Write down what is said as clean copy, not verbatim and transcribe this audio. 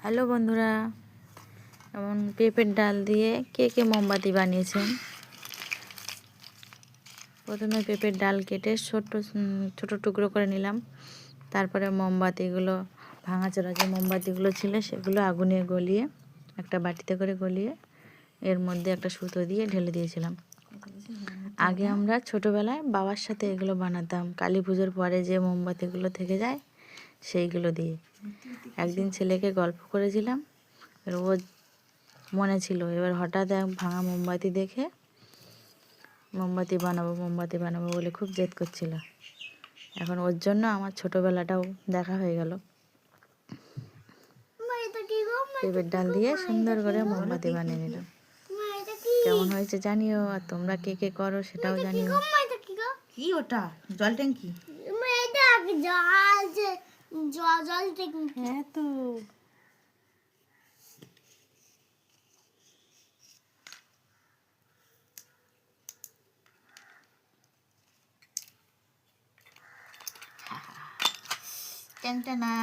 Hello বন্ধুরা, এমন পেঁপের ডাল দিয়ে কে কে মোমবাতি বানিয়েছেন? প্রথমে পেঁপের ডাল কেটে ছোট ছোট টুকরো করে নিলাম। তারপরে মোমবাতিগুলো ভাঙাচোরা যে মোমবাতিগুলো ছিল সেগুলো আগুনে গলিয়ে একটা বাটিতে করে গলিয়ে এর মধ্যে একটা সুতো দিয়ে ঢেলে দিয়েছিলাম। আগে আমরা ছোটোবেলায় বাবার সাথে এগুলো বানাতাম, কালী পুজোর পরে যে মোমবাতিগুলো থেকে যায় সেইগুলো দিয়ে। একদিন ছেলেকে গল্প করেছিলাম, ও মনে ছিল। এবার হঠাৎ এক ভাঙা মোমবাতি দেখে মোমবাতি বানাবো বলে খুব জেদ করছিল। এখন ওর জন্য আমার ছোটোবেলাটাও দেখা হয়ে গেল। পেঁপের ডাল দিয়ে সুন্দর করে মোমবাতি বানিয়ে নিলাম। কেমন হয়েছে জানিও, আর তোমরা কে কে করো সেটাও জানিও। কি ওটা? জল ট্যাঙ্কি? হ্যাঁ তো। টেনটেনা।